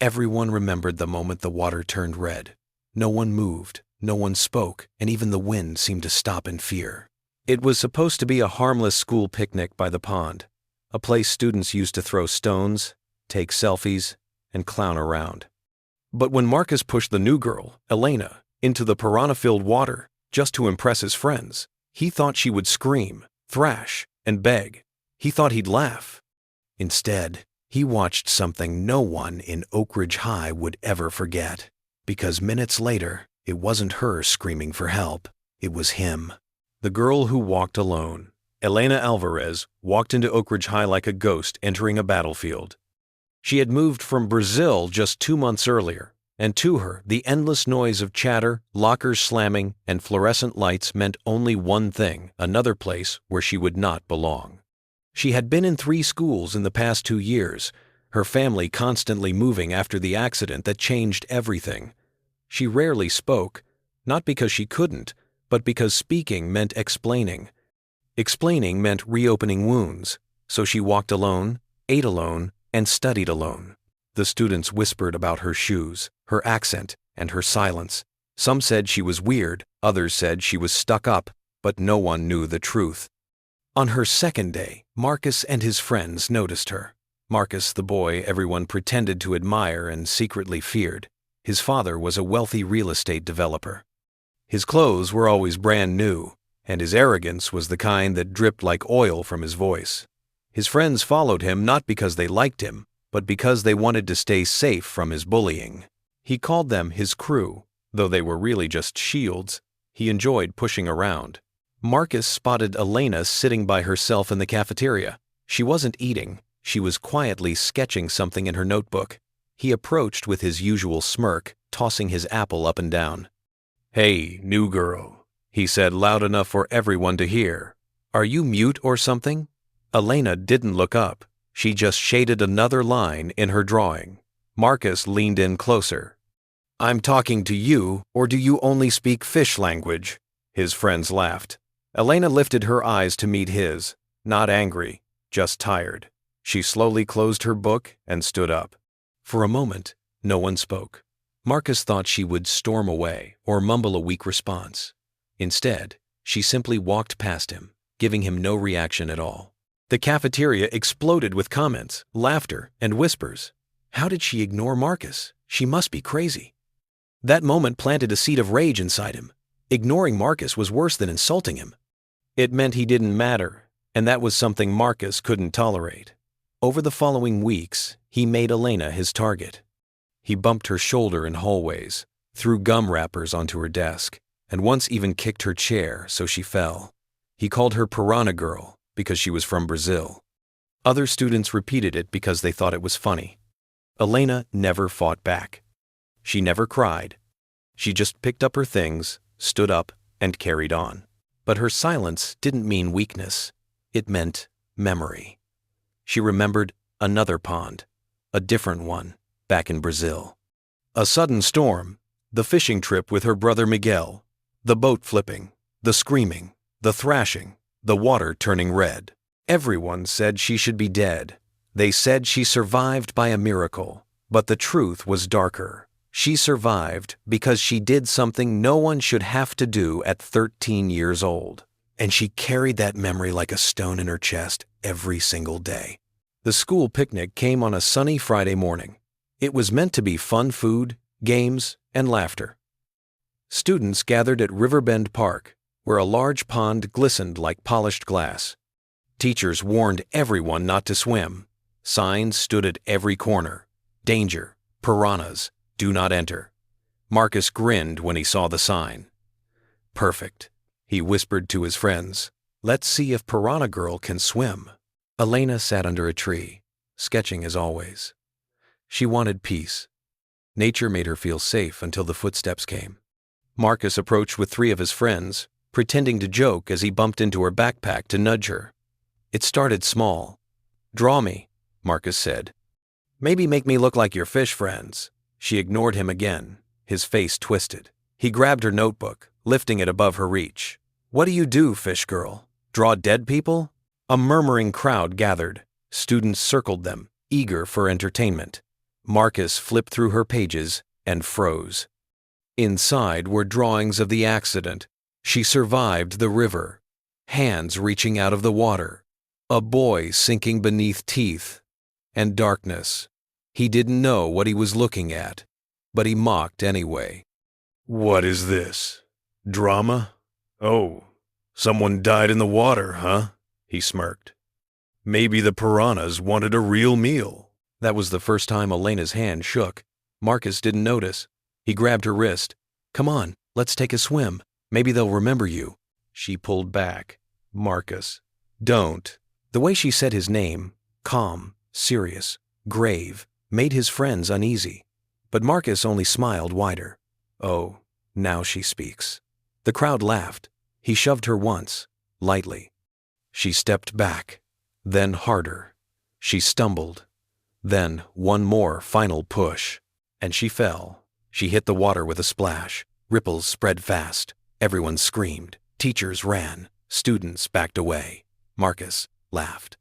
Everyone remembered the moment the water turned red. No one moved, no one spoke, and even the wind seemed to stop in fear. It was supposed to be a harmless school picnic by the pond, a place students used to throw stones, take selfies, and clown around. But when Marcus pushed the new girl, Elena, into the piranha-filled water just to impress his friends, he thought she would scream, thrash, and beg. He thought he'd laugh. Instead, he watched something no one in Oak Ridge High would ever forget. Because minutes later, it wasn't her screaming for help. It was him. The girl who walked alone. Elena Alvarez walked into Oak Ridge High like a ghost entering a battlefield. She had moved from Brazil just 2 months earlier, and to her, the endless noise of chatter, lockers slamming, and fluorescent lights meant only one thing: another place where she would not belong. She had been in 3 schools in the past 2 years, her family constantly moving after the accident that changed everything. She rarely spoke, not because she couldn't, but because speaking meant explaining. Explaining meant reopening wounds, so she walked alone, ate alone, and studied alone. The students whispered about her shoes, her accent, and her silence. Some said she was weird, others said she was stuck up, but no one knew the truth. On her second day, Marcus and his friends noticed her. Marcus, the boy everyone pretended to admire and secretly feared. His father was a wealthy real estate developer. His clothes were always brand new, and his arrogance was the kind that dripped like oil from his voice. His friends followed him not because they liked him, but because they wanted to stay safe from his bullying. He called them his crew, though they were really just shields. He enjoyed pushing around. Marcus spotted Elena sitting by herself in the cafeteria. She wasn't eating. She was quietly sketching something in her notebook. He approached with his usual smirk, tossing his apple up and down. "Hey, new girl," he said loud enough for everyone to hear. "Are you mute or something?" Elena didn't look up. She just shaded another line in her drawing. Marcus leaned in closer. "I'm talking to you, or do you only speak fish language?" His friends laughed. Elena lifted her eyes to meet his, not angry, just tired. She slowly closed her book and stood up. For a moment, no one spoke. Marcus thought she would storm away or mumble a weak response. Instead, she simply walked past him, giving him no reaction at all. The cafeteria exploded with comments, laughter, and whispers. How did she ignore Marcus? She must be crazy. That moment planted a seed of rage inside him. Ignoring Marcus was worse than insulting him. It meant he didn't matter, and that was something Marcus couldn't tolerate. Over the following weeks, he made Elena his target. He bumped her shoulder in hallways, threw gum wrappers onto her desk, and once even kicked her chair so she fell. He called her Piranha Girl because she was from Brazil. Other students repeated it because they thought it was funny. Elena never fought back. She never cried. She just picked up her things, stood up, and carried on. But her silence didn't mean weakness. It meant memory. She remembered another pond, a different one, back in Brazil. A sudden storm, the fishing trip with her brother Miguel, the boat flipping, the screaming, the thrashing, the water turning red. Everyone said she should be dead. They said she survived by a miracle, but the truth was darker. She survived because she did something no one should have to do at 13 years old. And she carried that memory like a stone in her chest every single day. The school picnic came on a sunny Friday morning. It was meant to be fun food, games, and laughter. Students gathered at Riverbend Park, where a large pond glistened like polished glass. Teachers warned everyone not to swim. Signs stood at every corner. Danger, piranhas, do not enter. Marcus grinned when he saw the sign. Perfect, he whispered to his friends. Let's see if Piranha Girl can swim. Elena sat under a tree, sketching as always. She wanted peace. Nature made her feel safe until the footsteps came. Marcus approached with 3 of his friends, pretending to joke as he bumped into her backpack to nudge her. It started small. "Draw me," Marcus said. "Maybe make me look like your fish friends." She ignored him again, his face twisted. He grabbed her notebook, lifting it above her reach. "What do you do, fish girl? Draw dead people?" A murmuring crowd gathered. Students circled them, eager for entertainment. Marcus flipped through her pages and froze. Inside were drawings of the accident. She survived the river. Hands reaching out of the water. A boy sinking beneath teeth. And darkness. He didn't know what he was looking at, but he mocked anyway. "What is this? Drama? Oh, someone died in the water, huh?" he smirked. "Maybe the piranhas wanted a real meal." That was the first time Elena's hand shook. Marcus didn't notice. He grabbed her wrist. "Come on, let's take a swim. Maybe they'll remember you." She pulled back. "Marcus, don't." The way she said his name, calm, serious, grave, made his friends uneasy. But Marcus only smiled wider. Oh, now she speaks. The crowd laughed. He shoved her once, lightly. She stepped back, then harder. She stumbled. Then one more final push. And she fell. She hit the water with a splash. Ripples spread fast. Everyone screamed. Teachers ran. Students backed away. Marcus laughed.